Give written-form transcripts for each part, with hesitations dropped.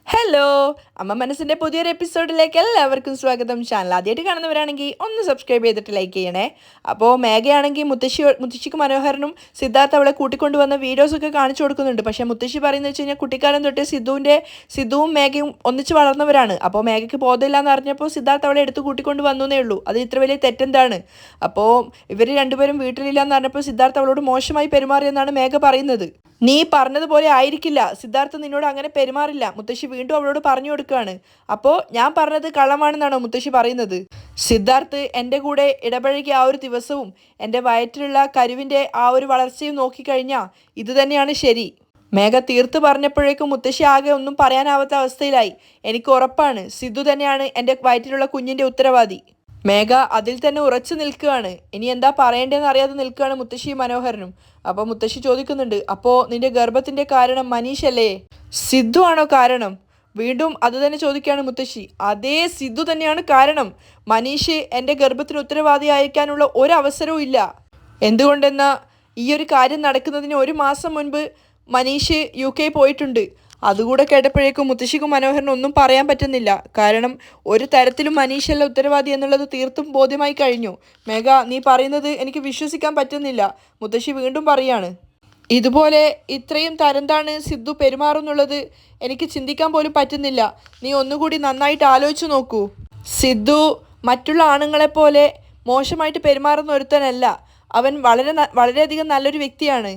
Hello, അമ്മ മനസ്സിൻ്റെ പുതിയൊരു എപ്പിസോഡിലേക്ക് എല്ലാവർക്കും സ്വാഗതം. ചാനൽ ആദ്യമായിട്ട് കാണുന്നവരാണെങ്കിൽ ഒന്ന് സബ്സ്ക്രൈബ് ചെയ്തിട്ട് ലൈക്ക് ചെയ്യണേ. അപ്പോൾ മേഘയാണെങ്കിൽ മുത്തശ്ശിക്ക് മനോഹരനും സിദ്ധാർത്ഥ അവളെ കൂട്ടിക്കൊണ്ടുവന്ന വീഡിയോസൊക്കെ കാണിച്ചു കൊടുക്കുന്നുണ്ട്. പക്ഷേ മുത്തശ്ശി പറയുന്നത് വെച്ച് കഴിഞ്ഞാൽ കുട്ടിക്കാലം തൊട്ട് സിദ്ധുവും മേഘയും ഒന്നിച്ച് വളർന്നവരാണ്. അപ്പോൾ മേഘയ്ക്ക് ബോധമില്ലാന്ന് അറിഞ്ഞപ്പോൾ സിദ്ധാർത്ഥ അവളെ എടുത്ത് കൂട്ടിക്കൊണ്ട് വന്നേ ഉള്ളൂ. അത് ഇത്ര വലിയ തെറ്റെന്താണ്? അപ്പോൾ ഇവർ രണ്ടുപേരും വീട്ടിലില്ലാന്ന് അറിഞ്ഞപ്പോൾ സിദ്ധാർത്ഥ അവളോട് മോശമായി പെരുമാറിയെന്നാണ് മേഘ പറയുന്നത്. നീ പറഞ്ഞതുപോലെ ആയിരിക്കില്ല, സിദ്ധാർത്ഥ നിന്നോട് അങ്ങനെ പെരുമാറില്ല. മുത്തശ്ശി വീണ്ടും അവളോട് പറഞ്ഞു കൊടുക്കുകയാണ്. അപ്പോൾ ഞാൻ പറഞ്ഞത് കള്ളമാണെന്നാണോ മുത്തശ്ശി പറയുന്നത്? സിദ്ധാർത്ഥ് എൻ്റെ കൂടെ ഇടപഴകിയ ആ ഒരു ദിവസവും എൻ്റെ വയറ്റിലുള്ള കരുവിൻ്റെ ആ ഒരു വളർച്ചയും നോക്കിക്കഴിഞ്ഞാൽ ഇത് തന്നെയാണ് ശരി. മേഘ തീർത്ത് പറഞ്ഞപ്പോഴേക്കും മുത്തശ്ശി ആകെ ഒന്നും പറയാനാവാത്ത അവസ്ഥയിലായി. എനിക്ക് ഉറപ്പാണ് സിദ്ധു തന്നെയാണ് എൻ്റെ വയറ്റിലുള്ള കുഞ്ഞിൻ്റെ ഉത്തരവാദി. മേഘ അതിൽ തന്നെ ഉറച്ചു നിൽക്കുകയാണ്. ഇനി എന്താ പറയേണ്ടതെന്ന് അറിയാതെ നിൽക്കുകയാണ് മുത്തശ്ശിയും മനോഹരനും. അപ്പോൾ മുത്തശ്ശി ചോദിക്കുന്നുണ്ട്, അപ്പോൾ നിന്റെ ഗർഭത്തിൻ്റെ കാരണം മനീഷല്ലേ? സിദ്ധു ആണോ കാരണം? വീണ്ടും അത് തന്നെ ചോദിക്കുകയാണ് മുത്തശ്ശി. അതേ, സിദ്ധു തന്നെയാണ് കാരണം. മനീഷ് എൻ്റെ ഗർഭത്തിന് ഉത്തരവാദിയായിരിക്കാനുള്ള ഒരവസരവും ഇല്ല. എന്തുകൊണ്ടെന്നാൽ ഈ ഒരു കാര്യം നടക്കുന്നതിന് 1 മാസം മുൻപ് മനീഷ് UK പോയിട്ടുണ്ട്. അതുകൂടെ കേട്ടപ്പോഴേക്കും മുത്തശ്ശിക്കും മനോഹരനും ഒന്നും പറയാൻ പറ്റുന്നില്ല. കാരണം ഒരു തരത്തിലും മനീഷല്ല ഉത്തരവാദി എന്നുള്ളത് തീർത്തും ബോധ്യമായി കഴിഞ്ഞു. മേഘ, നീ പറയുന്നത് എനിക്ക് വിശ്വസിക്കാൻ പറ്റുന്നില്ല. മുത്തശ്ശി വീണ്ടും പറയാണ്, ഇതുപോലെ ഇത്രയും തരംതാണ് സിദ്ധു പെരുമാറുന്നുള്ളത് എനിക്ക് ചിന്തിക്കാൻ പോലും പറ്റുന്നില്ല. നീ ഒന്നുകൂടി നന്നായിട്ട് ആലോചിച്ച് നോക്കൂ. സിദ്ധു മറ്റുള്ള ആണുങ്ങളെപ്പോലെ മോശമായിട്ട് പെരുമാറുന്ന ഒരുത്തനല്ല. അവൻ വളരെയധികം നല്ലൊരു വ്യക്തിയാണ്.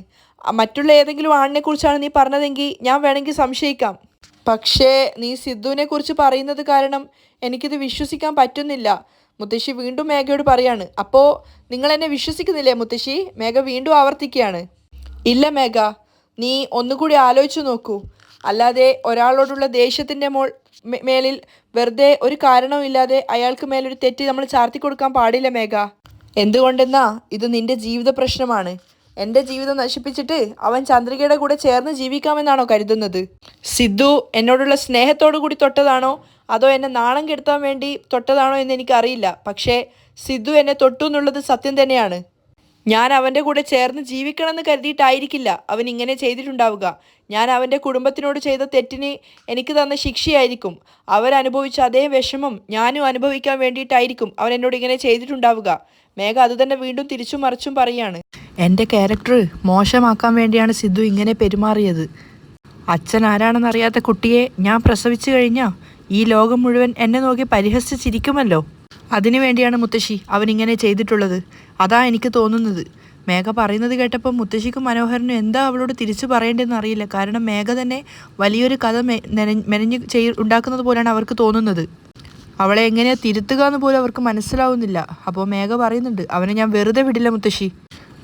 മറ്റുള്ള ഏതെങ്കിലും ആണിനെ കുറിച്ചാണ് നീ പറഞ്ഞതെങ്കിൽ ഞാൻ വേണമെങ്കിൽ സംശയിക്കാം. പക്ഷേ നീ സിദ്ധുവിനെ കുറിച്ച് പറയുന്നത് കാരണം എനിക്കിത് വിശ്വസിക്കാൻ പറ്റുന്നില്ല. മുത്തശ്ശി വീണ്ടും മേഘയോട് പറയാണ്. അപ്പോൾ നിങ്ങൾ എന്നെ വിശ്വസിക്കുന്നില്ലേ മുത്തശ്ശി? മേഘ വീണ്ടും ആവർത്തിക്കുകയാണ്. ഇല്ല മേഘ, നീ ഒന്നുകൂടി ആലോചിച്ചു നോക്കൂ. അല്ലാതെ ഒരാളോടുള്ള ദേഷ്യത്തിൻ്റെ മേലിൽ വെറുതെ ഒരു കാരണവുമില്ലാതെ അയാൾക്ക് മേലൊരു തെറ്റ് നമ്മൾ ചാർത്തി കൊടുക്കാൻ പാടില്ല മേഘ. എന്തുകൊണ്ടെന്നാ ഇത് നിന്റെ ജീവിത പ്രശ്നമാണ്. എൻ്റെ ജീവിതം നശിപ്പിച്ചിട്ട് അവൻ ചന്ദ്രികയുടെ കൂടെ ചേർന്ന് ജീവിക്കാമെന്നാണോ കരുതുന്നത്? സിദ്ധു എന്നോടുള്ള സ്നേഹത്തോടു കൂടി തൊട്ടതാണോ അതോ എന്നെ നാണം കെടുത്താൻ വേണ്ടി തൊട്ടതാണോ എന്ന് എനിക്കറിയില്ല. പക്ഷേ സിദ്ധു എന്നെ തൊട്ടു എന്നുള്ളത് സത്യം തന്നെയാണ്. ഞാൻ അവൻ്റെ കൂടെ ചേർന്ന് ജീവിക്കണമെന്ന് കരുതിയിട്ടായിരിക്കില്ല അവൻ ഇങ്ങനെ ചെയ്തിട്ടുണ്ടാവുക. ഞാൻ അവൻ്റെ കുടുംബത്തിനോട് ചെയ്ത തെറ്റിന് എനിക്ക് തന്ന ശിക്ഷയായിരിക്കും. അവരനുഭവിച്ച അതേ വിഷമം ഞാനും അനുഭവിക്കാൻ വേണ്ടിയിട്ടായിരിക്കും അവൻ എന്നോട് ഇങ്ങനെ ചെയ്തിട്ടുണ്ടാവുക. മേഘ അത് തന്നെ വീണ്ടും തിരിച്ചും മറിച്ചും പറയാണ്. എൻ്റെ ക്യാരക്ടർ മോശമാക്കാൻ വേണ്ടിയാണ് സിദ്ധു ഇങ്ങനെ പെരുമാറിയത്. അച്ഛൻ ആരാണെന്നറിയാത്ത കുട്ടിയെ ഞാൻ പ്രസവിച്ചു കഴിഞ്ഞാൽ ഈ ലോകം മുഴുവൻ എന്നെ നോക്കി പരിഹസിച്ചിരിക്കുമല്ലോ. അതിനു വേണ്ടിയാണ് മുത്തശ്ശി അവനിങ്ങനെ ചെയ്തിട്ടുള്ളത്. അതാ എനിക്ക് തോന്നുന്നത്. മേഘ പറയുന്നത് കേട്ടപ്പോൾ മുത്തശ്ശിക്കും മനോഹരനും എന്താ അവളോട് തിരിച്ചു പറയേണ്ടതെന്ന് അറിയില്ല. കാരണം മേഘ തന്നെ വലിയൊരു കഥ മെനഞ്ഞ് ഉണ്ടാക്കുന്നത് പോലെയാണ് അവർക്ക് തോന്നുന്നത്. അവളെ എങ്ങനെയാണ് തിരുത്തുക എന്ന് പോലും അവർക്ക് മനസ്സിലാവുന്നില്ല. അപ്പോൾ മേഘ പറയുന്നുണ്ട്, അവനെ ഞാൻ വെറുതെ വിടില്ല മുത്തശ്ശി.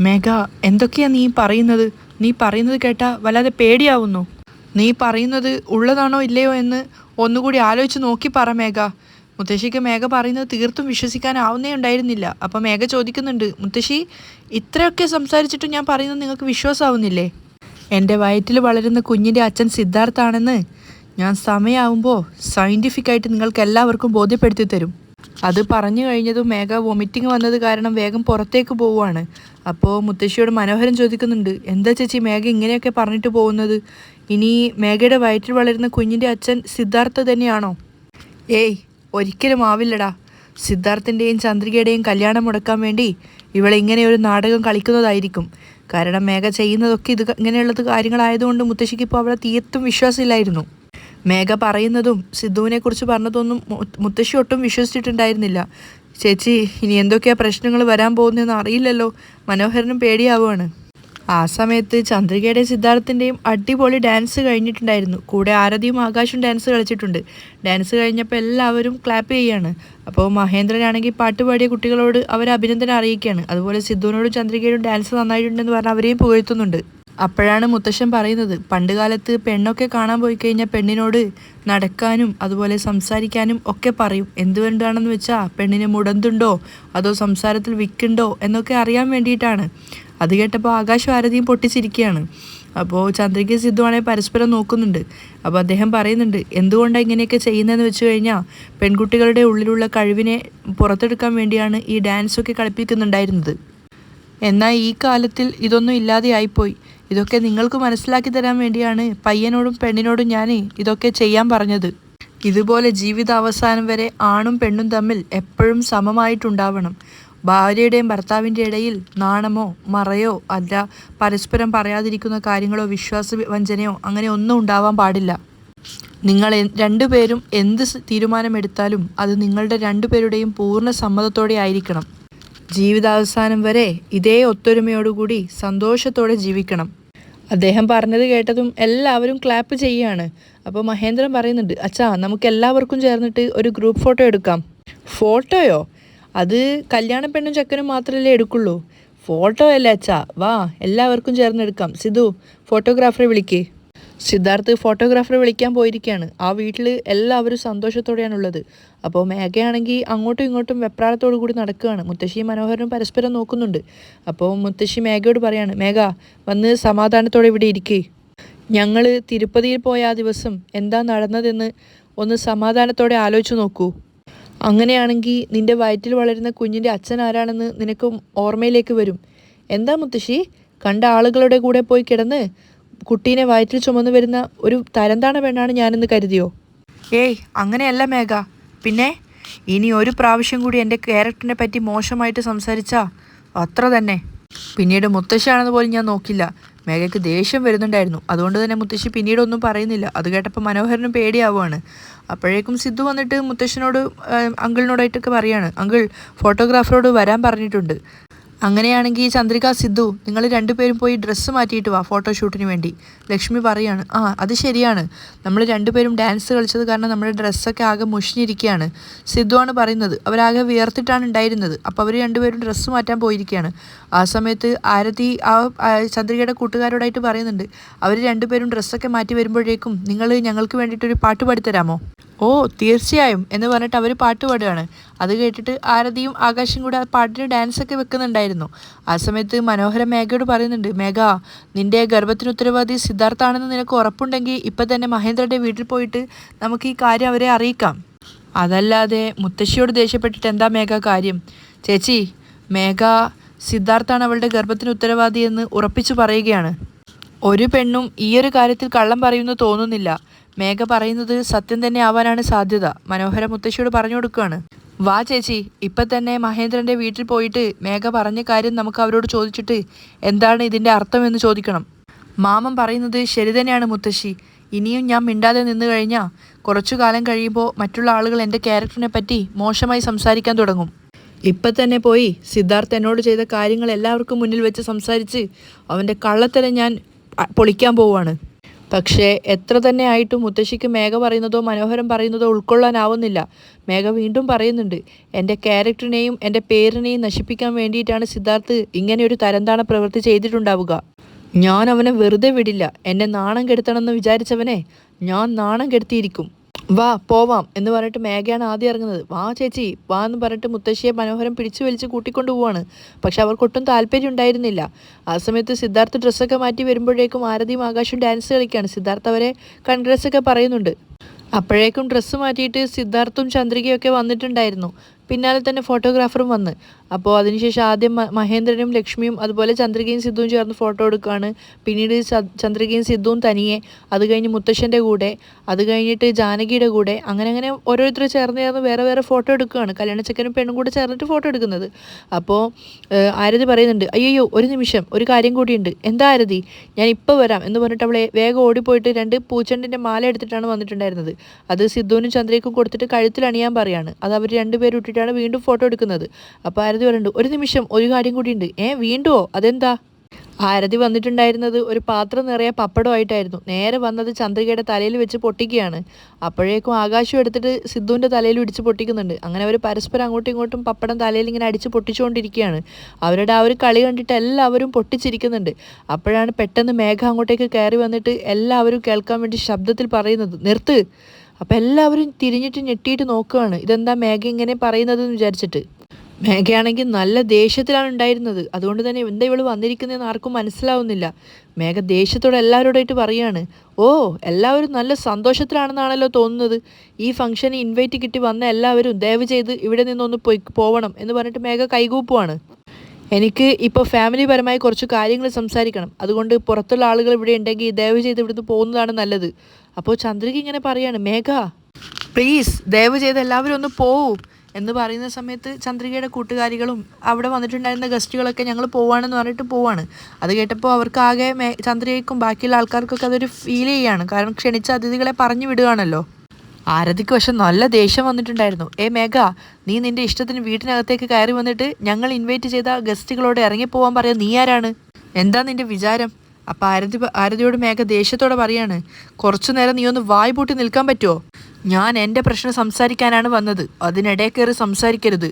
മേഘ, എന്തൊക്കെയാ നീ പറയുന്നത്? നീ പറയുന്നത് കേട്ടാൽ വല്ലാതെ പേടിയാവുന്നു. നീ പറയുന്നത് ഉള്ളതാണോ ഇല്ലയോ എന്ന് ഒന്നുകൂടി ആലോചിച്ച് നോക്കി പറ മേഘ. മുത്തശ്ശിക്ക് മേഘ പറയുന്നത് തീർത്തും വിശ്വസിക്കാനാവുന്നേ ഉണ്ടായിരുന്നില്ല. അപ്പം മേഘ ചോദിക്കുന്നുണ്ട്, മുത്തശ്ശി ഇത്രയൊക്കെ സംസാരിച്ചിട്ടും ഞാൻ പറയുന്നത് നിങ്ങൾക്ക് വിശ്വാസമാവുന്നില്ലേ? എൻ്റെ വയറ്റിൽ വളരുന്ന കുഞ്ഞിൻ്റെ അച്ഛൻ സിദ്ധാർത്ഥാണെന്ന് ഞാൻ സമയമാവുമ്പോൾ സയൻറ്റിഫിക്കായിട്ട് നിങ്ങൾക്ക് എല്ലാവർക്കും ബോധ്യപ്പെടുത്തി തരും. അത് പറഞ്ഞു കഴിഞ്ഞതും മേഘ വൊമിറ്റിങ് വന്നത് കാരണം വേഗം പുറത്തേക്ക് പോവുകയാണ്. അപ്പോൾ മുത്തശ്ശിയോട് മനോഹരൻ ചോദിക്കുന്നുണ്ട്, എന്താ ചേച്ചി മേഘ ഇങ്ങനെയൊക്കെ പറഞ്ഞിട്ട് പോകുന്നത്? ഇനി മേഘയുടെ വയറ്റിൽ വളരുന്ന കുഞ്ഞിൻ്റെ അച്ഛൻ സിദ്ധാർത്ഥ തന്നെയാണോ? ഏയ്, ഒരിക്കലും ആവില്ലടാ. സിദ്ധാർത്ഥിൻ്റെയും ചന്ദ്രികയുടെയും കല്യാണം മുടക്കാൻ വേണ്ടി ഇവളെ ഇങ്ങനെ ഒരു നാടകം കളിക്കുന്നതായിരിക്കും. കാരണം മേഘ ചെയ്യുന്നതൊക്കെ ഇങ്ങനെയുള്ളത് കാര്യങ്ങളായതുകൊണ്ട് മുത്തശ്ശിക്ക് ഇപ്പോൾ അവളെ തീർത്തും വിശ്വാസമില്ലായിരുന്നു. മേഘ പറയുന്നതും സിദ്ധുവിനെക്കുറിച്ച് പറഞ്ഞതൊന്നും മുത്തശ്ശി ഒട്ടും വിശ്വസിച്ചിട്ടുണ്ടായിരുന്നില്ല. ചേച്ചി, ഇനി എന്തൊക്കെയാണ് പ്രശ്നങ്ങൾ വരാൻ പോകുന്നതെന്ന് അറിയില്ലല്ലോ. മനോഹരനും പേടിയാവുകയാണ്. ആ സമയത്ത് ചന്ദ്രികയുടെയും സിദ്ധാർത്ഥിൻ്റെയും അടിപൊളി ഡാൻസ് കഴിഞ്ഞിട്ടുണ്ടായിരുന്നു. കൂടെ ആരതിയും ആകാശും ഡാൻസ് കളിച്ചിട്ടുണ്ട്. ഡാൻസ് കഴിഞ്ഞപ്പോൾ എല്ലാവരും ക്ലാപ്പ് ചെയ്യുകയാണ്. അപ്പോൾ മഹേന്ദ്രനാണെങ്കിൽ പാട്ട് പാടിയ കുട്ടികളോട് അവർ അഭിനന്ദനം അറിയിക്കുകയാണ്. അതുപോലെ സിദ്ധുവിനോടും ചന്ദ്രികയോടും ഡാൻസ് നന്നായിട്ടുണ്ടെന്ന് പറഞ്ഞ് അവരെയും പുകഴ്ത്തുന്നുണ്ട്. അപ്പോഴാണ് മുത്തശ്ശൻ പറയുന്നത്, പണ്ട് കാലത്ത് പെണ്ണൊക്കെ കാണാൻ പോയി കഴിഞ്ഞാൽ പെണ്ണിനോട് നടക്കാനും അതുപോലെ സംസാരിക്കാനും ഒക്കെ പറയും. എന്തുകൊണ്ടാണെന്ന് വെച്ചാൽ പെണ്ണിന് മുടന്തുണ്ടോ അതോ സംസാരത്തിൽ വിക്കുണ്ടോ എന്നൊക്കെ അറിയാൻ വേണ്ടിയിട്ടാണ്. അത് കേട്ടപ്പോൾ ആകാശം ആരതിയും പൊട്ടിച്ചിരിക്കുകയാണ്. അപ്പോൾ ചന്ദ്രിക സിദ്ധുവാണെങ്കിൽ പരസ്പരം നോക്കുന്നുണ്ട്. അപ്പോൾ അദ്ദേഹം പറയുന്നുണ്ട്, എന്തുകൊണ്ടാണ് ഇങ്ങനെയൊക്കെ ചെയ്യുന്നതെന്ന് വെച്ച് കഴിഞ്ഞാൽ പെൺകുട്ടികളുടെ ഉള്ളിലുള്ള കഴിവിനെ പുറത്തെടുക്കാൻ വേണ്ടിയാണ് ഈ ഡാൻസൊക്കെ കളിപ്പിക്കുന്നുണ്ടായിരുന്നത്. എന്നാൽ ഈ കാലത്തിൽ ഇതൊന്നും ഇല്ലാതെയായിപ്പോയി. ഇതൊക്കെ നിങ്ങൾക്ക് മനസ്സിലാക്കി തരാൻ വേണ്ടിയാണ് പയ്യനോടും പെണ്ണിനോടും ഞാൻ ഇതൊക്കെ ചെയ്യാൻ പറഞ്ഞത്. ഇതുപോലെ ജീവിത അവസാനം വരെ ആണും പെണ്ണും തമ്മിൽ എപ്പോഴും സമമായിട്ടുണ്ടാവണം. ഭാര്യയുടെയും ഭർത്താവിൻ്റെ ഇടയിൽ നാണമോ മറയോ അല്ല പരസ്പരം പറയാതിരിക്കുന്ന കാര്യങ്ങളോ വിശ്വാസവഞ്ചനയോ അങ്ങനെ ഒന്നും ഉണ്ടാവാൻ പാടില്ല. നിങ്ങൾ രണ്ടുപേരും എന്ത് തീരുമാനമെടുത്താലും അത് നിങ്ങളുടെ രണ്ടുപേരുടെയും പൂർണ്ണ സമ്മതത്തോടെ ആയിരിക്കണം. ജീവിതാവസാനം വരെ ഇതേ ഒത്തൊരുമയോടുകൂടി സന്തോഷത്തോടെ ജീവിക്കണം. അദ്ദേഹം പറഞ്ഞത് കേട്ടതും എല്ലാവരും ക്ലാപ്പ് ചെയ്യുകയാണ്. അപ്പോൾ മഹേന്ദ്രൻ പറയുന്നുണ്ട്, അച്ഛാ നമുക്ക് എല്ലാവർക്കും ചേർന്നിട്ട് ഒരു ഗ്രൂപ്പ് ഫോട്ടോ എടുക്കാം. ഫോട്ടോയോ? അത് കല്യാണ പെണ്ണും ചെക്കനും മാത്രമല്ലേ എടുക്കുള്ളൂ. ഫോട്ടോ അല്ലേ അച്ഛാ, വാ എല്ലാവർക്കും ചേർന്ന് എടുക്കാം. സിദ്ധു ഫോട്ടോഗ്രാഫറെ വിളിക്ക്. സിദ്ധാർത്ഥ് ഫോട്ടോഗ്രാഫറെ വിളിക്കാൻ പോയിരിക്കുകയാണ്. ആ വീട്ടിൽ എല്ലാവരും സന്തോഷത്തോടെയാണുള്ളത്. അപ്പോൾ മേഘയാണെങ്കിൽ അങ്ങോട്ടും ഇങ്ങോട്ടും വെപ്രാളത്തോടു കൂടി നടക്കുകയാണ്. മുത്തശ്ശിയും മനോഹരനും പരസ്പരം നോക്കുന്നുണ്ട്. അപ്പോൾ മുത്തശ്ശി മേഘയോട് പറയാണ്, മേഘ വന്ന് സമാധാനത്തോടെ ഇവിടെ ഇരിക്കേ. ഞങ്ങൾ തിരുപ്പതിയിൽ പോയ ആ ദിവസം എന്താ നടന്നതെന്ന് ഒന്ന് സമാധാനത്തോടെ ആലോചിച്ച് നോക്കൂ. അങ്ങനെയാണെങ്കിൽ നിൻ്റെ വയറ്റിൽ വളരുന്ന കുഞ്ഞിൻ്റെ അച്ഛൻ ആരാണെന്ന് നിനക്ക് ഓർമ്മയിലേക്ക് വരും. എന്താ മുത്തശ്ശി, കണ്ട ആളുകളുടെ കൂടെ പോയി കിടന്ന് കുട്ടീനെ വയറ്റിൽ ചുമന്നു വരുന്ന ഒരു തരംതാണ പെണ്ണാണ് ഞാനെന്ന് കരുതിയോ? ഏയ് അങ്ങനെയല്ല മേഘ. പിന്നെ ഇനി ഒരു പ്രാവശ്യം കൂടി എൻ്റെ ക്യാരക്ടറിനെ പറ്റി മോശമായിട്ട് സംസാരിച്ചാ അത്ര തന്നെ. പിന്നീട് മുത്തശ്ശിയാണെന്ന് പോലും ഞാൻ നോക്കില്ല. മേഘയ്ക്ക് ദേഷ്യം വരുന്നുണ്ടായിരുന്നു. അതുകൊണ്ട് തന്നെ മുത്തശ്ശി പിന്നീടൊന്നും പറയുന്നില്ല. അത് കേട്ടപ്പോൾ മനോഹരനും പേടിയാവുകയാണ്. അപ്പോഴേക്കും സിദ്ധു വന്നിട്ട് മുത്തശ്ശനോട് അങ്കിളിനോടായിട്ടൊക്കെ പറയാണ്, അങ്കിൾ ഫോട്ടോഗ്രാഫറോട് വരാൻ പറഞ്ഞിട്ടുണ്ട്. അങ്ങനെയാണെങ്കിൽ ചന്ദ്രിക, സിദ്ധു നിങ്ങൾ രണ്ടുപേരും പോയി ഡ്രസ്സ് മാറ്റിയിട്ട് വാ ഫോട്ടോഷൂട്ടിന് വേണ്ടി. ലക്ഷ്മി പറയാണ്, ആ അത് ശരിയാണ്, നമ്മൾ രണ്ടുപേരും ഡാൻസ് കളിച്ചത് കാരണം നമ്മുടെ ഡ്രസ്സൊക്കെ ആകെ മുഷിഞ്ഞിരിക്കുകയാണ്. സിദ്ധു ആണ് പറയുന്നത്. അവരാകെ വിയർത്തിട്ടാണ് ഉണ്ടായിരുന്നത്. അപ്പോൾ അവർ രണ്ടുപേരും ഡ്രസ്സ് മാറ്റാൻ പോയിരിക്കുകയാണ്. ആ സമയത്ത് ആരതി ചന്ദ്രികയുടെ കൂട്ടുകാരോടായിട്ട് പറയുന്നുണ്ട്, അവർ രണ്ടുപേരും ഡ്രസ്സൊക്കെ മാറ്റി വരുമ്പോഴേക്കും നിങ്ങൾ ഞങ്ങൾക്ക് വേണ്ടിയിട്ടൊരു പാട്ട് പാടിത്തരാമോ? ഓ തീർച്ചയായും എന്ന് പറഞ്ഞിട്ട് അവർ പാട്ട് പാടുകയാണ്. അത് കേട്ടിട്ട് ആരതിയും ആകാശും കൂടെ ആ പാട്ടിന് ഡാൻസൊക്കെ വെക്കുന്നുണ്ടായിരുന്നു. ആ സമയത്ത് മനോഹര മേഘയോട് പറയുന്നുണ്ട്, മേഘ നിൻ്റെ ഗർഭത്തിന് ഉത്തരവാദി സിദ്ധാർത്ഥാണെന്ന് നിനക്ക് ഉറപ്പുണ്ടെങ്കിൽ ഇപ്പം തന്നെ മഹേന്ദ്രൻ്റെ വീട്ടിൽ പോയിട്ട് നമുക്ക് ഈ കാര്യം അവരെ അറിയിക്കാം. അതല്ലാതെ മുത്തശ്ശിയോട് ദേഷ്യപ്പെട്ടിട്ട് എന്താ മേഘ കാര്യം? ചേച്ചി, മേഘ സിദ്ധാർത്ഥാണ് അവളുടെ ഗർഭത്തിന് ഉത്തരവാദി എന്ന് ഉറപ്പിച്ചു പറയുകയാണ്. ഒരു പെണ്ണും ഈയൊരു കാര്യത്തിൽ കള്ളം പറയുമെന്ന് തോന്നുന്നില്ല. മേഘ പറയുന്നത് സത്യം തന്നെ ആവാനാണ് സാധ്യത. മനോഹര മുത്തശ്ശിയോട് പറഞ്ഞു കൊടുക്കുകയാണ്. വാ ചേച്ചി, ഇപ്പം തന്നെ മഹേന്ദ്രൻ്റെ വീട്ടിൽ പോയിട്ട് മേഘ പറഞ്ഞ കാര്യം നമുക്ക് അവരോട് ചോദിച്ചിട്ട് എന്താണ് ഇതിൻ്റെ അർത്ഥമെന്ന് ചോദിക്കണം. മാമൻ പറയുന്നത് ശരി തന്നെയാണ് മുത്തശ്ശി. ഇനിയും ഞാൻ മിണ്ടാതെ നിന്ന് കഴിഞ്ഞാൽ കുറച്ചു കാലം കഴിയുമ്പോൾ മറ്റുള്ള ആളുകൾ എൻ്റെ ക്യാരക്ടറിനെ പറ്റി മോശമായി സംസാരിക്കാൻ തുടങ്ങും. ഇപ്പം തന്നെ പോയി സിദ്ധാർത്ഥ് എന്നോട് ചെയ്ത കാര്യങ്ങൾ എല്ലാവർക്കും മുന്നിൽ വെച്ച് സംസാരിച്ച് അവൻ്റെ കള്ളത്തരം ഞാൻ പൊളിക്കാൻ പോവുകയാണ്. പക്ഷേ എത്ര തന്നെ ആയിട്ടും മുത്തശ്ശിക്ക് മേഘ പറയുന്നതോ മനോഹരം പറയുന്നതോ ഉൾക്കൊള്ളാനാവുന്നില്ല. മേഘ വീണ്ടും പറയുന്നുണ്ട്, എൻ്റെ ക്യാരക്ടറിനെയും എൻ്റെ പേരിനെയും നശിപ്പിക്കാൻ വേണ്ടിയിട്ടാണ് സിദ്ധാർത്ഥ് ഇങ്ങനെ ഒരു തരംതാണ പ്രവൃത്തി ചെയ്തിട്ടുണ്ടാവുക. ഞാൻ അവനെ വെറുതെ വിടില്ല. എന്നെ നാണം കെടുത്തണമെന്ന് വിചാരിച്ചവനെ ഞാൻ നാണം കെടുത്തിയിരിക്കും. വാ പോവാം എന്ന് പറഞ്ഞിട്ട് മേഘയാണ് ആദ്യം ഇറങ്ങുന്നത്. വാ ചേച്ചി വാ എന്ന് പറഞ്ഞിട്ട് മുത്തശ്ശിയെ മനോഹരം പിടിച്ചു വലിച്ച് കൂട്ടിക്കൊണ്ടു പോവാണ്. പക്ഷെ അവർക്കൊട്ടും താല്പര്യം ഉണ്ടായിരുന്നില്ല. ആ സമയത്ത് സിദ്ധാർത്ഥ് ഡ്രസ്സൊക്കെ മാറ്റി വരുമ്പോഴേക്കും ആരതിയും ആകാശും ഡാൻസ് കളിക്കുകയാണ്. സിദ്ധാർത്ഥ് അവരെ കൺഗ്രസ് ഒക്കെ പറയുന്നുണ്ട്. അപ്പോഴേക്കും ഡ്രസ്സ് മാറ്റിയിട്ട് സിദ്ധാർത്ഥും ചന്ദ്രികയൊക്കെ വന്നിട്ടുണ്ടായിരുന്നു. പിന്നാലെ തന്നെ ഫോട്ടോഗ്രാഫറും വന്ന്. അപ്പോൾ അതിനുശേഷം ആദ്യം മഹേന്ദ്രനും ലക്ഷ്മിയും അതുപോലെ ചന്ദ്രികയും സിദ്ധുവും ചേർന്ന് ഫോട്ടോ എടുക്കുകയാണ്. പിന്നീട് ചന്ദ്രികയും സിദ്ധുവും തനിയെ, അത് കഴിഞ്ഞ് മുത്തശ്ശൻ്റെ കൂടെ, അത് കഴിഞ്ഞിട്ട് ജാനകിയുടെ കൂടെ, അങ്ങനെ ഓരോരുത്തർ ചേർന്ന് വേറെ വേറെ ഫോട്ടോ എടുക്കുകയാണ്. കല്യാണച്ചക്കനും പെണ്ണും കൂടെ ചേർന്നിട്ട് ഫോട്ടോ എടുക്കുന്നത്. അപ്പോൾ ആരതി പറയുന്നുണ്ട്, അയ്യോ ഒരു നിമിഷം, ഒരു കാര്യം കൂടിയുണ്ട്. എന്താ ആരതി, ഞാൻ ഇപ്പോൾ വരാം എന്ന് പറഞ്ഞിട്ട് അവളെ വേഗം ഓടിപ്പോയിട്ട് 2 പൂച്ചെണ്ടിൻ്റെ മാല എടുത്തിട്ടാണ് വന്നിട്ടുണ്ടായിരുന്നത്. അത് സിദ്ധുവിനും ചന്ദ്രികയ്ക്കും കൊടുത്തിട്ട് കഴുത്തിൽ അണിയാൻ പറയാണ്. അത് അവർ രണ്ടുപേരും ഇട്ടിട്ടാണ് വീണ്ടും ഫോട്ടോ എടുക്കുന്നത്. അപ്പോൾ ആരതി പറയുന്നുണ്ട്, ഒരു നിമിഷം, ഒരു കാര്യം കൂടിയുണ്ട്. വീണ്ടുമോ? അതെന്താ? ആരതി വന്നിട്ടുണ്ടായിരുന്നത് ഒരു പാത്രം നിറയെ പപ്പടമായിട്ടായിരുന്നു. നേരെ വന്നത് ചന്ദ്രികയുടെ തലയിൽ വെച്ച് പൊട്ടിക്കുകയാണ്. അപ്പോഴേക്കും ആകാശം എടുത്തിട്ട് സിദ്ധുവിൻ്റെ തലയിൽ ഇടിച്ച് പൊട്ടിക്കുന്നുണ്ട്. അങ്ങനെ അവർ പരസ്പരം അങ്ങോട്ടും ഇങ്ങോട്ടും പപ്പടം തലയിൽ ഇങ്ങനെ അടിച്ച് പൊട്ടിച്ചുകൊണ്ടിരിക്കുകയാണ്. അവരുടെ ആ ഒരു കളി കണ്ടിട്ട് എല്ലാവരും പൊട്ടിച്ചിരിക്കുന്നുണ്ട്. അപ്പോഴാണ് പെട്ടെന്ന് മേഘ അങ്ങോട്ടേക്ക് കയറി വന്നിട്ട് എല്ലാവരും കേൾക്കാൻ വേണ്ടി ശബ്ദത്തിൽ പറയുന്നത്, നിർത്ത്. അപ്പം എല്ലാവരും തിരിഞ്ഞിട്ട് ഞെട്ടിയിട്ട് നോക്കുകയാണ്, ഇതെന്താ മേഘ ഇങ്ങനെ പറയുന്നതെന്ന് വിചാരിച്ചിട്ട്. മേഘയാണെങ്കിൽ നല്ല ദേഷ്യത്തിലാണ് ഉണ്ടായിരുന്നത്. അതുകൊണ്ട് തന്നെ എന്താ ഇവള് വന്നിരിക്കുന്നതെന്ന് ആർക്കും മനസ്സിലാവുന്നില്ല. മേഘ ദേഷ്യത്തോടെ എല്ലാവരോടായിട്ട് പറയുകയാണ്, ഓ എല്ലാവരും നല്ല സന്തോഷത്തിലാണെന്നാണല്ലോ തോന്നുന്നത്. ഈ ഫംഗ്ഷന് ഇൻവൈറ്റ് കിട്ടി വന്ന എല്ലാവരും ദയവ് ചെയ്ത് ഇവിടെ നിന്നൊന്ന് പോവണം എന്ന് പറഞ്ഞിട്ട് മേഘ കൈകൂപ്പുവാണ്. എനിക്ക് ഇപ്പോൾ ഫാമിലിപരമായി കുറച്ച് കാര്യങ്ങൾ സംസാരിക്കണം. അതുകൊണ്ട് പുറത്തുള്ള ആളുകൾ ഇവിടെ ഉണ്ടെങ്കിൽ ദയവ് ചെയ്ത് ഇവിടുന്ന് പോകുന്നതാണ് നല്ലത്. അപ്പോൾ ചന്ദ്രിക ഇങ്ങനെ പറയാണ്, മേഘ പ്ലീസ് ദയവ് ചെയ്ത് എല്ലാവരും ഒന്ന് പോവും എന്ന് പറയുന്ന സമയത്ത് ചന്ദ്രികയുടെ കൂട്ടുകാരികളും അവിടെ വന്നിട്ടുണ്ടായിരുന്ന ഗസ്റ്റുകളൊക്കെ ഞങ്ങൾ പോവാണെന്ന് പറഞ്ഞിട്ട് പോവാണ്. അത് കേട്ടപ്പോൾ അവർക്ക് ആകെ ചന്ദ്രികയ്ക്കും ബാക്കിയുള്ള ആൾക്കാർക്കൊക്കെ അതൊരു ഫീൽ ചെയ്യാണ്. കാരണം ക്ഷണിച്ച അതിഥികളെ പറഞ്ഞു വിടുകയാണല്ലോ. ആരതിക്ക് പക്ഷെ നല്ല ദേഷ്യം വന്നിട്ടുണ്ടായിരുന്നു. മേഘ, നീ നിന്റെ ഇഷ്ടത്തിന് വീട്ടിനകത്തേക്ക് കയറി വന്നിട്ട് ഞങ്ങൾ ഇൻവൈറ്റ് ചെയ്ത ഗസ്റ്റുകളോട് ഇറങ്ങിപ്പോവാൻ പറയാം, നീ ആരാണ്? എന്താ നിന്റെ വിചാരം? അപ്പം ആരതിയോട് മേഘ ദേഷ്യത്തോടെ പറയാണ്, കുറച്ചു നേരം നീ ഒന്ന് വായ് പൂട്ടി നിൽക്കാൻ പറ്റുമോ? ഞാൻ എൻ്റെ പ്രശ്നം സംസാരിക്കാനാണ് വന്നത്, അതിനിടെ കയറി സംസാരിക്കരുത്.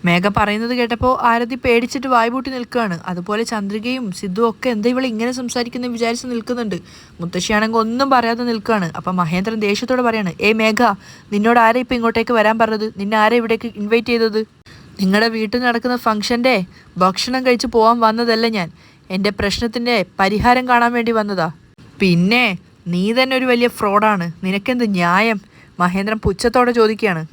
മേഘ പറയുന്നത് കേട്ടപ്പോൾ ആരതി പേടിച്ചിട്ട് വായ്പൂട്ടി നിൽക്കുകയാണ്. അതുപോലെ ചന്ദ്രികയും സിദ്ധുവും ഒക്കെ എന്താ ഇവളെ ഇങ്ങനെ സംസാരിക്കുന്ന വിചാരിച്ച് നിൽക്കുന്നുണ്ട്. മുത്തശ്ശിയാണെങ്കിൽ ഒന്നും പറയാതെ നിൽക്കുകയാണ്. അപ്പം മഹേന്ദ്രൻ ദേഷ്യത്തോടെ പറയാണ്, മേഘ, നിന്നോട് ആരാ ഇപ്പം ഇങ്ങോട്ടേക്ക് വരാൻ പറഞ്ഞത്? നിന്നെ ആരാ ഇവിടേക്ക് ഇൻവൈറ്റ് ചെയ്തത്? നിങ്ങളുടെ വീട്ടിൽ നടക്കുന്ന ഫംഗ്ഷൻ്റെ ഭക്ഷണം കഴിച്ച് പോകാൻ വന്നതല്ല ഞാൻ, എൻ്റെ പ്രശ്നത്തിൻ്റെ പരിഹാരം കാണാൻ വേണ്ടി വന്നതാ. പിന്നെ നീ തന്നെ ഒരു വലിയ ഫ്രോഡാണ്, നിനക്കെന്ത് ന്യായം? മഹേന്ദ്രൻ പുച്ഛത്തോടെ ചോദിക്കുകയാണ്.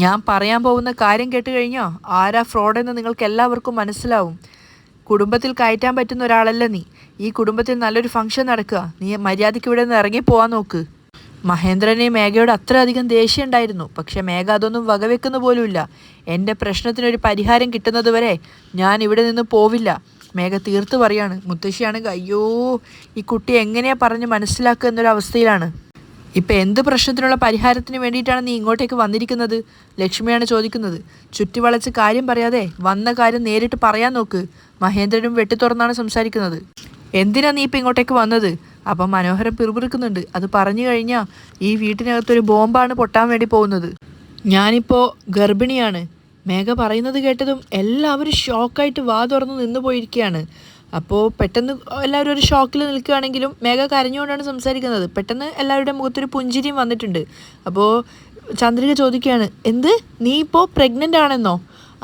ഞാൻ പറയാൻ പോകുന്ന കാര്യം കേട്ട് കഴിഞ്ഞാൽ ആരാ ഫ്രോഡെന്ന് നിങ്ങൾക്ക് എല്ലാവർക്കും മനസ്സിലാവും. കുടുംബത്തിൽ കയറ്റാൻ പറ്റുന്ന ഒരാളല്ല നീ. ഈ കുടുംബത്തിൽ നല്ലൊരു ഫംഗ്ഷൻ നടക്കുക, നീ മര്യാദയ്ക്ക് ഇവിടെ നിന്ന് ഇറങ്ങിപ്പോവാൻ നോക്ക്. മഹേന്ദ്രനെ മേഘയോട് അത്രയധികം ദേഷ്യം ഉണ്ടായിരുന്നു. പക്ഷെ മേഘ അതൊന്നും വകവെക്കുന്ന പോലുമില്ല. എൻ്റെ പ്രശ്നത്തിനൊരു പരിഹാരം കിട്ടുന്നത് വരെ ഞാൻ ഇവിടെ നിന്ന് പോവില്ല, മേഘ തീർത്ത് പറയാണ്. മുത്തശ്ശിയാണെങ്കിൽ അയ്യോ, ഈ കുട്ടി എങ്ങനെയാ പറഞ്ഞ് മനസ്സിലാക്കുക എന്നൊരവസ്ഥയിലാണ്. ഇപ്പം എന്ത് പ്രശ്നത്തിനുള്ള പരിഹാരത്തിന് വേണ്ടിയിട്ടാണ് നീ ഇങ്ങോട്ടേക്ക് വന്നിരിക്കുന്നത്? ലക്ഷ്മിയാണ് ചോദിക്കുന്നത്. ചുറ്റിവളച്ച് കാര്യം പറയാതെ വന്ന കാര്യം നേരിട്ട് പറയാൻ നോക്ക്. മഹേന്ദ്രനും വെട്ടിത്തുറന്നാണ് സംസാരിക്കുന്നത്. എന്തിനാ നീ ഇപ്പം ഇങ്ങോട്ടേക്ക് വന്നത്? അപ്പം മനോഹരൻ പിറുപിറുക്കുന്നുണ്ട്. അത് പറഞ്ഞു കഴിഞ്ഞാൽ ഈ വീട്ടിനകത്തൊരു ബോംബാണ് പൊട്ടാൻ വേണ്ടി പോകുന്നത്. ഞാനിപ്പോൾ ഗർഭിണിയാണ്. മേഘ പറയുന്നത് കേട്ടതും എല്ലാവരും ഷോക്കായിട്ട് വാ തുറന്ന് നിന്ന് പോയിരിക്കുകയാണ്. അപ്പോൾ പെട്ടെന്ന് എല്ലാവരും ഒരു ഷോക്കിൽ നിൽക്കുകയാണെങ്കിലും മേഘ കരഞ്ഞുകൊണ്ടാണ് സംസാരിക്കുന്നത്. പെട്ടെന്ന് എല്ലാവരുടെ മുഖത്തൊരു പുഞ്ചിരിയും വന്നിട്ടുണ്ട്. അപ്പോൾ ചന്ദ്രിക ചോദിക്കുകയാണ്, എന്ത്, നീ ഇപ്പോൾ പ്രഗ്നൻ്റ് ആണെന്നോ?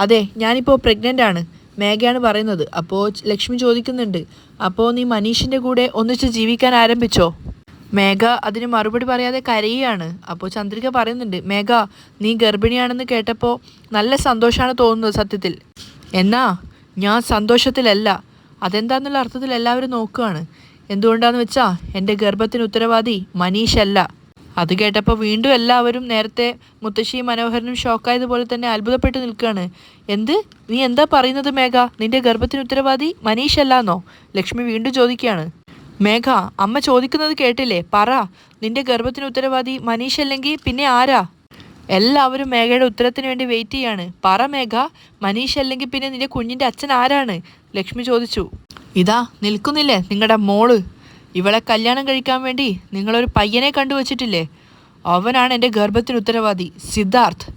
അതെ, ഞാനിപ്പോൾ പ്രഗ്നൻ്റ് ആണ്, മേഘയാണ് പറയുന്നത്. അപ്പോൾ ലക്ഷ്മി ചോദിക്കുന്നുണ്ട്, അപ്പോൾ നീ മനീഷിൻ്റെ കൂടെ ഒന്നിച്ച് ജീവിക്കാൻ ആരംഭിച്ചോ? മേഘ അതിന് മറുപടി പറയാതെ കരയുകയാണ്. അപ്പോൾ ചന്ദ്രിക പറയുന്നുണ്ട്, മേഘ, നീ ഗർഭിണിയാണെന്ന് കേട്ടപ്പോൾ നല്ല സന്തോഷമാണ് തോന്നുന്നത് സത്യത്തിൽ. എന്നാ ഞാൻ സന്തോഷത്തിലല്ല. അതെന്താന്നുള്ള അർത്ഥത്തിൽ എല്ലാവരും നോക്കുകയാണ്. എന്തുകൊണ്ടാന്ന് വെച്ചാൽ എൻ്റെ ഗർഭത്തിന് ഉത്തരവാദി മനീഷല്ല. അത് കേട്ടപ്പോൾ വീണ്ടും എല്ലാവരും നേരത്തെ മുത്തശ്ശിയും മനോഹരനും ഷോക്കായതുപോലെ തന്നെ അത്ഭുതപ്പെട്ട് നിൽക്കുകയാണ്. എന്ത്, നീ എന്താ പറയുന്നത് മേഘ? നിന്റെ ഗർഭത്തിന് ഉത്തരവാദി മനീഷല്ലാന്നോ? ലക്ഷ്മി വീണ്ടും ചോദിക്കുകയാണ്. മേഘ, അമ്മ ചോദിക്കുന്നത് കേട്ടില്ലേ? പറ, നിന്റെ ഗർഭത്തിന് ഉത്തരവാദി മനീഷല്ലെങ്കിൽ പിന്നെ ആരാ? എല്ലാവരും മേഘയുടെ ഉത്തരത്തിന് വേണ്ടി വെയിറ്റ് ചെയ്യാണ്. പറ മേഘ, മനീഷ് അല്ലെങ്കിൽ പിന്നെ നിന്റെ കുഞ്ഞിൻ്റെ അച്ഛൻ ആരാണ്? ലക്ഷ്മി ചോദിച്ചു. ഇതാ നിൽക്കുന്നില്ലേ നിങ്ങളുടെ മോള്. ഇവളെ കല്യാണം കഴിക്കാൻ വേണ്ടി നിങ്ങളൊരു പയ്യനെ കണ്ടുവച്ചിട്ടില്ലേ? അവനാണ് എൻ്റെ ഗർഭത്തിന് ഉത്തരവാദി, സിദ്ധാർത്ഥ്.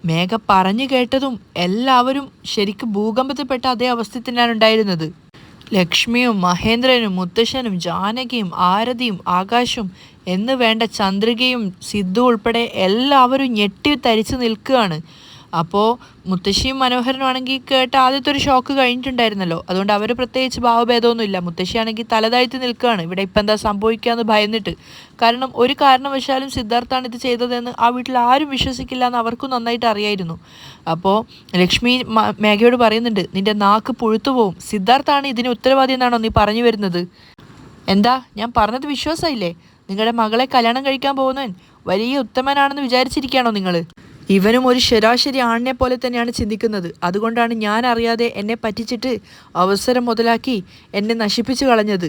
മേഘ പറഞ്ഞു കേട്ടതും എല്ലാവരും ശരിക്കും ഭൂകമ്പത്തിൽപ്പെട്ട അതേ അവസ്ഥയിൽ തന്നെയാണ് ഉണ്ടായിരുന്നത്. ലക്ഷ്മിയും മഹേന്ദ്രനും മുത്തശ്ശനും ജാനകിയും ആരതിയും ആകാശും എന്ന് വേണ്ട ചന്ദ്രികയും സിദ്ധു ഉൾപ്പെടെ എല്ലാവരും ഞെട്ടി തരിച്ച് നിൽക്കുകയാണ്. അപ്പോൾ മുത്തശ്ശിയും മനോഹരനുമാണെങ്കിൽ കേട്ട ആദ്യത്തെ ഒരു ഷോക്ക് കഴിഞ്ഞിട്ടുണ്ടായിരുന്നല്ലോ. അതുകൊണ്ട് അവർ പ്രത്യേകിച്ച് ഭാവഭേദമൊന്നുമില്ല. മുത്തശ്ശിയാണെങ്കിൽ തലതാഴ്ത്തി നിൽക്കുകയാണ്, ഇവിടെ ഇപ്പം എന്താ സംഭവിക്കാമെന്ന് ഭയന്നിട്ട്. കാരണം ഒരു കാരണവശാലും സിദ്ധാർത്ഥാണ് ഇത് ചെയ്തതെന്ന് ആ വീട്ടിൽ ആരും വിശ്വസിക്കില്ല എന്ന് അവർക്കും നന്നായിട്ട് അറിയായിരുന്നു. അപ്പോൾ ലക്ഷ്മി മേഘയോട് പറയുന്നുണ്ട്, നിന്റെ നാക്ക് പുഴുത്തു പോവും. സിദ്ധാർത്ഥാണ് ഇതിന് ഉത്തരവാദി എന്നാണോ നീ പറഞ്ഞു വരുന്നത്? എന്താ ഞാൻ പറഞ്ഞത് വിശ്വാസമില്ലേ? നിങ്ങളുടെ മകളെ കല്യാണം കഴിക്കാൻ പോകുന്നവൻ വലിയ ഉത്തമനാണെന്ന് വിചാരിച്ചിരിക്കുകയാണോ നിങ്ങൾ? ഇവനും ഒരു ശരാശരി ആണിനെ പോലെ തന്നെയാണ് ചിന്തിക്കുന്നത്. അതുകൊണ്ടാണ് ഞാൻ അറിയാതെ എന്നെ പറ്റിച്ചിട്ട് അവസരം മുതലാക്കി എന്നെ നശിപ്പിച്ചു കളഞ്ഞത്.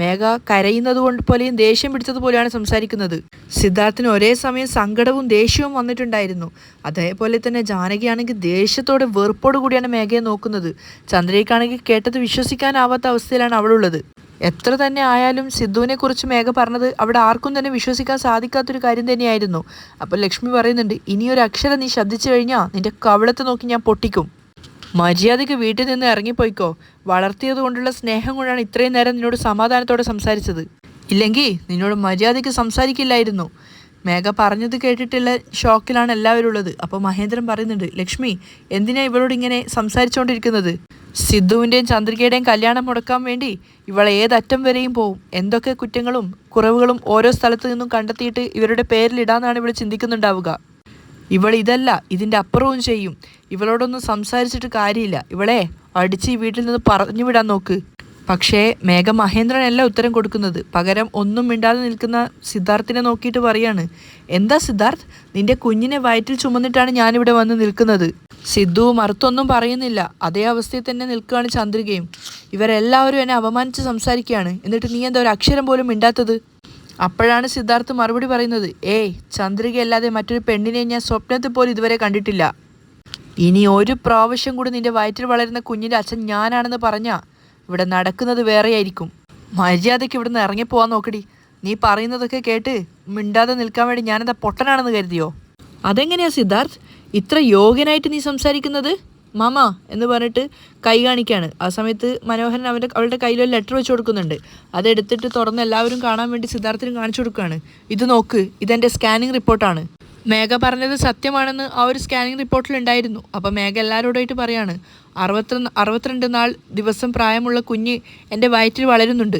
മേഘ കരയുന്നത് കൊണ്ട് പോലെയും ദേഷ്യം പിടിച്ചതുപോലെയാണ് സംസാരിക്കുന്നത്. സിദ്ധാർത്ഥിന് ഒരേ സമയം സങ്കടവും ദേഷ്യവും വന്നിട്ടുണ്ടായിരുന്നു. അതേപോലെ തന്നെ ജാനകിയാണെങ്കിൽ ദേഷ്യത്തോടെ വെറുപ്പോടു കൂടിയാണ് മേഘയെ നോക്കുന്നത്. ചന്ദ്രയ്ക്കാണെങ്കിൽ കേട്ടത് വിശ്വസിക്കാനാവാത്ത അവസ്ഥയിലാണ് അവളുള്ളത്. എത്ര തന്നെ ആയാലും സിദ്ധുവിനെ കുറിച്ച് മേഘ പറഞ്ഞത് അവിടെ ആർക്കും തന്നെ വിശ്വസിക്കാൻ സാധിക്കാത്തൊരു കാര്യം തന്നെയായിരുന്നു. അപ്പോൾ ലക്ഷ്മി പറയുന്നുണ്ട്, ഇനിയൊരു അക്ഷരം നീ ശ്രദ്ധിച്ചു കഴിഞ്ഞാൽ നിന്റെ കവിളത്ത് നോക്കി ഞാൻ പൊട്ടിക്കും. മര്യാദയ്ക്ക് വീട്ടിൽ നിന്ന് ഇറങ്ങിപ്പോയിക്കോ. വളർത്തിയത് കൊണ്ടുള്ള സ്നേഹം കൊണ്ടാണ് ഇത്രയും നേരം നിന്നോട് സമാധാനത്തോടെ സംസാരിച്ചത്. ഇല്ലെങ്കിൽ നിന്നോട് മര്യാദയ്ക്ക് സംസാരിക്കില്ലായിരുന്നു. മേഘ പറഞ്ഞത് കേട്ടിട്ടുള്ള ഷോക്കിലാണ് എല്ലാവരും ഉള്ളത്. അപ്പോൾ മഹേന്ദ്രൻ പറയുന്നുണ്ട്, ലക്ഷ്മി എന്തിനാ ഇവളോട് ഇങ്ങനെ സംസാരിച്ചുകൊണ്ടിരിക്കുന്നത്? സിദ്ധുവിൻ്റെയും ചന്ദ്രികയുടെയും കല്യാണം മുടക്കാൻ വേണ്ടി ഇവൾ ഏതറ്റം വരെയും പോവും. എന്തൊക്കെ കുറ്റങ്ങളും കുറവുകളും ഓരോ സ്ഥലത്തു നിന്നും കണ്ടെത്തിയിട്ട് ഇവരുടെ പേരിലിടാന്നാണ് ഇവൾ ചിന്തിക്കുന്നുണ്ടാവുക. ഇവൾ ഇതല്ല, ഇതിൻ്റെ അപ്പുറവും ചെയ്യും. ഇവളോടൊന്നും സംസാരിച്ചിട്ട് കാര്യമില്ല. ഇവളെ അടിച്ച് ഈ വീട്ടിൽ നിന്ന് പറഞ്ഞു വിടാൻ നോക്ക്. പക്ഷേ മേഘ മഹേന്ദ്രനല്ല ഉത്തരം കൊടുക്കുന്നത്. പകരം ഒന്നും മിണ്ടാതെ നിൽക്കുന്ന സിദ്ധാർത്ഥിനെ നോക്കിയിട്ട് പറയാണ്, എന്താ സിദ്ധാർത്ഥ്, നിന്റെ കുഞ്ഞിനെ വയറ്റിൽ ചുമന്നിട്ടാണ് ഞാനിവിടെ വന്ന് നിൽക്കുന്നത്. സിദ്ധു മറുത്തൊന്നും പറയുന്നില്ല. അതേ അവസ്ഥയിൽ തന്നെ നിൽക്കുകയാണ് ചന്ദ്രികയും. ഇവരെല്ലാവരും എന്നെ അപമാനിച്ച് സംസാരിക്കുകയാണ്, എന്നിട്ട് നീ എന്താ ഒരു അക്ഷരം പോലും മിണ്ടാത്തത്? അപ്പോഴാണ് സിദ്ധാർത്ഥ് മറുപടി പറയുന്നത്, ഏയ്, ചന്ദ്രികയല്ലാതെ മറ്റൊരു പെണ്ണിനെ ഞാൻ സ്വപ്നത്തിൽ പോലും ഇതുവരെ കണ്ടിട്ടില്ല. ഇനി ഒരു പ്രാവശ്യം കൂടി നിന്റെ വയറ്റിൽ വളരുന്ന കുഞ്ഞിൻ്റെ അച്ഛൻ ഞാനാണെന്ന് പറഞ്ഞാൽ ഇവിടെ നടക്കുന്നത് വേറെയായിരിക്കും. മര്യാദയ്ക്ക് ഇവിടുന്ന് ഇറങ്ങിപ്പോവാൻ നോക്കടി. നീ പറയുന്നതൊക്കെ കേട്ട് മിണ്ടാതെ നിൽക്കാൻ വേണ്ടി ഞാനെന്താ പൊട്ടനാണെന്ന് കരുതിയോ? അതെങ്ങനെയാ സിദ്ധാർത്ഥ് ഇത്ര യോഗ്യനായിട്ട് നീ സംസാരിക്കുന്നത്? മാമ എന്ന് പറഞ്ഞിട്ട് കൈ കാണിക്കുകയാണ്. ആ സമയത്ത് മനോഹരൻ അവളുടെ കയ്യിലൊരു ലെറ്റർ വെച്ച് കൊടുക്കുന്നുണ്ട്. അതെടുത്തിട്ട് തുറന്ന് എല്ലാവരും കാണാൻ വേണ്ടി സിദ്ധാർത്ഥിനും കാണിച്ചു കൊടുക്കുകയാണ്. ഇത് നോക്ക്, ഇതെൻ്റെ സ്കാനിങ് റിപ്പോർട്ടാണ്. മേഘ പറഞ്ഞത് സത്യമാണെന്ന് ആ ഒരു സ്കാനിങ് റിപ്പോർട്ടിൽ ഉണ്ടായിരുന്നു. അപ്പോൾ മേഘ എല്ലാവരോടായിട്ട് പറയാണ്, 62 നാൾ ദിവസം പ്രായമുള്ള കുഞ്ഞ് എൻ്റെ വയറ്റിൽ വളരുന്നുണ്ട്.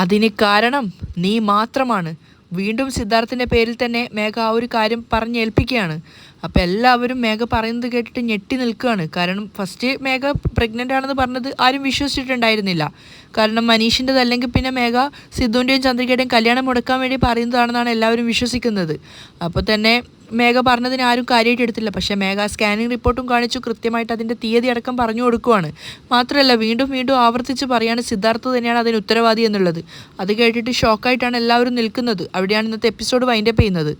അതിന് കാരണം നീ മാത്രമാണ്. വീണ്ടും സിദ്ധാർത്ഥിൻ്റെ പേരിൽ തന്നെ മേഘ ആ ഒരു കാര്യം പറഞ്ഞേൽപ്പിക്കുകയാണ്. അപ്പോൾ എല്ലാവരും മേഘ പറയുന്നത് കേട്ടിട്ട് ഞെട്ടി നിൽക്കുകയാണ്. കാരണം ഫസ്റ്റ് മേഘ പ്രഗ്നൻ്റ് ആണെന്ന് പറഞ്ഞത് ആരും വിശ്വസിച്ചിട്ടുണ്ടായിരുന്നില്ല. കാരണം മനീഷിൻ്റെതല്ലെങ്കിൽ പിന്നെ മേഘ സിദ്ധുവിൻ്റെയും ചന്ദ്രികയുടെയും കല്യാണം മുടക്കാൻ വേണ്ടി പറയുന്നതാണെന്നാണ് എല്ലാവരും വിശ്വസിക്കുന്നത്. അപ്പോൾ തന്നെ മേഘ പറഞ്ഞതിന് ആരും കാര്യമായിട്ട് എടുത്തില്ല. പക്ഷേ മേഘ സ്കാനിങ് റിപ്പോർട്ടും കാണിച്ചു, കൃത്യമായിട്ട് അതിൻ്റെ തീയതി അടക്കം പറഞ്ഞു കൊടുക്കുവാണ്. മാത്രമല്ല വീണ്ടും വീണ്ടും ആവർത്തിച്ച് പറയാണ് സിദ്ധാർത്ഥ് തന്നെയാണ് അതിന് ഉത്തരവാദി എന്നുള്ളത്. അത് കേട്ടിട്ട് ഷോക്കായിട്ടാണ് എല്ലാവരും നിൽക്കുന്നത്. അവിടെയാണ് ഇന്നത്തെ എപ്പിസോഡ് വൈൻഡപ്പ് ചെയ്യുന്നത്.